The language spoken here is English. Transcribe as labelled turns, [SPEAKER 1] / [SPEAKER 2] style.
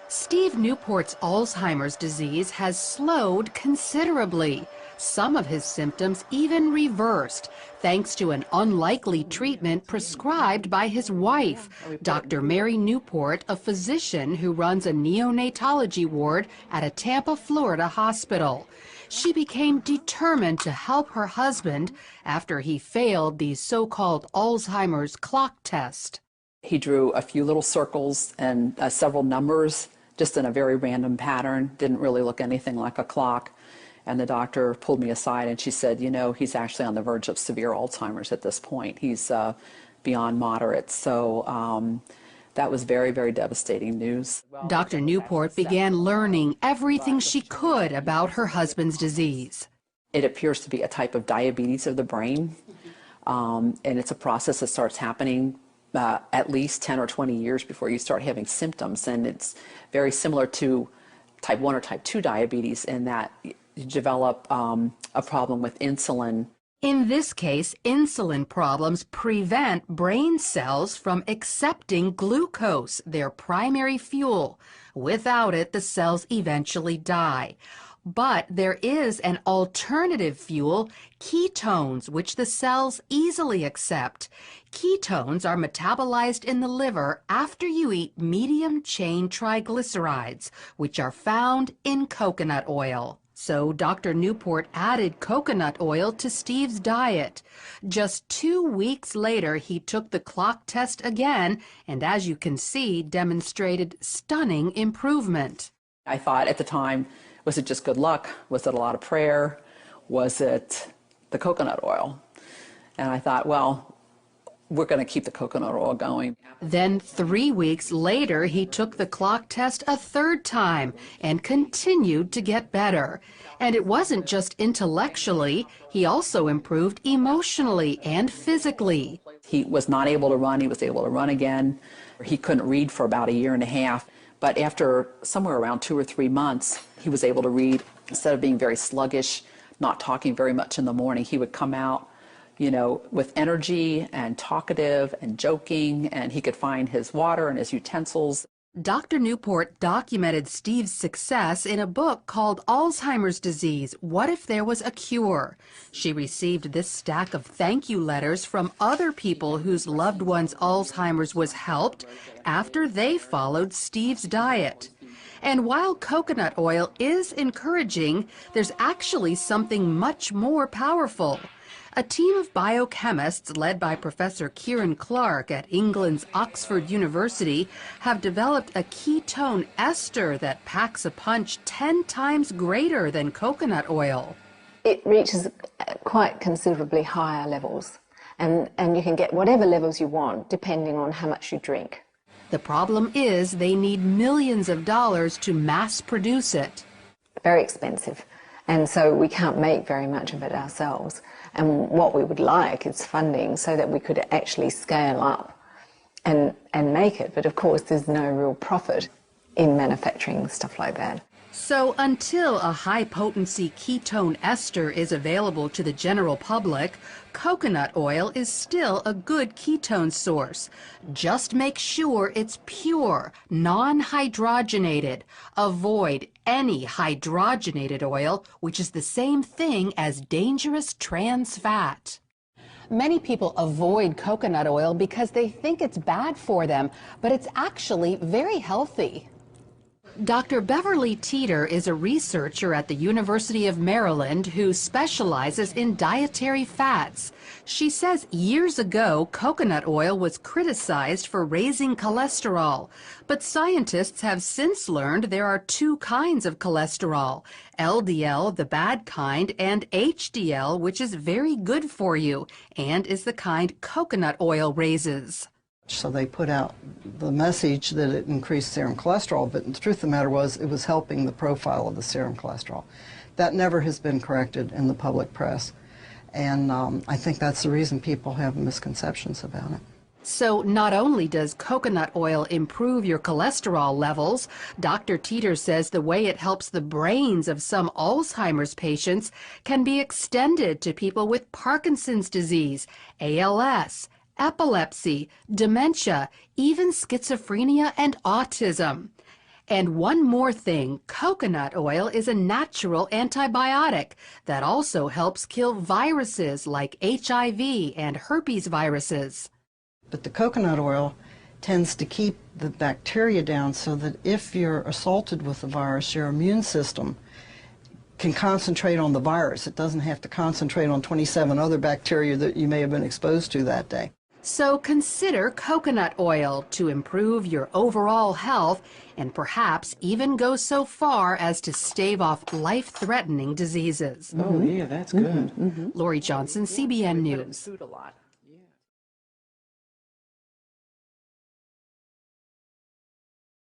[SPEAKER 1] Steve Newport's Alzheimer's disease has slowed considerably. Some of his symptoms even reversed, thanks to an unlikely treatment prescribed by his wife, Dr. Mary Newport, a physician who runs a neonatology ward at a Tampa, Florida hospital. She became determined to help her husband after he failed the so-called Alzheimer's clock test.
[SPEAKER 2] He drew a few little circles and several numbers, just in a very random pattern. Didn't really look anything like a clock. And the doctor pulled me aside and she said, you know, he's actually on the verge of severe Alzheimer's at this point. He's beyond moderate. So that was very, very devastating news.
[SPEAKER 1] Dr. Newport began learning everything she could about her husband's disease.
[SPEAKER 2] It appears to be a type of diabetes of the brain, and it's a process that starts happening at least 10 or 20 years before you start having symptoms. And it's very similar to type 1 or type 2 diabetes in that you develop a problem with insulin.
[SPEAKER 1] In this case, insulin problems prevent brain cells from accepting glucose, their primary fuel. Without it, the cells eventually die. But there is an alternative fuel, ketones, which the cells easily accept. Ketones are metabolized in the liver after you eat medium-chain triglycerides, which are found in coconut oil. So Dr. Newport added coconut oil to Steve's diet. Just 2 weeks later, he took the clock test again, and as you can see, demonstrated stunning improvement.
[SPEAKER 2] I thought at the time, was it just good luck? Was it a lot of prayer? Was it the coconut oil? And I thought, well, we're going to keep the coconut oil going.
[SPEAKER 1] Then 3 weeks later, he took the clock test a third time and continued to get better. And it wasn't just intellectually, he also improved emotionally and physically.
[SPEAKER 2] He was not able to run. He was able to run again. He couldn't read for about 1.5 years. But after somewhere around 2 or 3 months, he was able to read. Instead of being very sluggish, not talking very much in the morning, he would come out, you know, with energy and talkative and joking, and he could find his water and his utensils.
[SPEAKER 1] Dr. Newport documented Steve's success in a book called Alzheimer's Disease, What If There Was a Cure? She received this stack of thank you letters from other people whose loved ones' Alzheimer's was helped after they followed Steve's diet. And while coconut oil is encouraging, there's actually something much more powerful. A team of biochemists led by Professor Kieran Clark at England's Oxford University have developed a ketone ester that packs a punch 10 times greater than coconut oil.
[SPEAKER 3] It reaches quite considerably higher levels, and you can get whatever levels you want depending on how much you drink.
[SPEAKER 1] The problem is they need millions of dollars to mass produce it.
[SPEAKER 3] Very expensive, and so we can't make very much of it ourselves. And what we would like is funding so that we could actually scale up and make it. But of course, there's no real profit in manufacturing stuff like that.
[SPEAKER 1] So until a high-potency ketone ester is available to the general public, coconut oil is still a good ketone source. Just make sure it's pure, non-hydrogenated. Avoid any hydrogenated oil, which is the same thing as dangerous trans fat. Many people avoid coconut oil because they think it's bad for them, but it's actually very healthy. Dr. Beverly Teeter is a researcher at the University of Maryland who specializes in dietary fats. She says years ago, coconut oil was criticized for raising cholesterol, but scientists have since learned there are 2 kinds of cholesterol, LDL, the bad kind, and HDL, which is very good for you and is the kind coconut oil raises.
[SPEAKER 4] So they put out the message that it increased serum cholesterol, but the truth of the matter was it was helping the profile of the serum cholesterol. That never has been corrected in the public press, and I think that's the reason people have misconceptions about it.
[SPEAKER 1] So not only does coconut oil improve your cholesterol levels, Dr. Teeter says the way it helps the brains of some Alzheimer's patients can be extended to people with Parkinson's disease, ALS, epilepsy, dementia, even schizophrenia and autism. And one more thing, coconut oil is a natural antibiotic that also helps kill viruses like HIV and herpes viruses.
[SPEAKER 4] But the coconut oil tends to keep the bacteria down so that if you're assaulted with the virus, your immune system can concentrate on the virus. It doesn't have to concentrate on 27 other bacteria that you may have been exposed to that day.
[SPEAKER 1] So consider coconut oil to improve your overall health and perhaps even go so far as to stave off life-threatening diseases.
[SPEAKER 5] Oh, yeah, that's good.
[SPEAKER 1] Lori Johnson, CBN News.
[SPEAKER 2] Food a lot.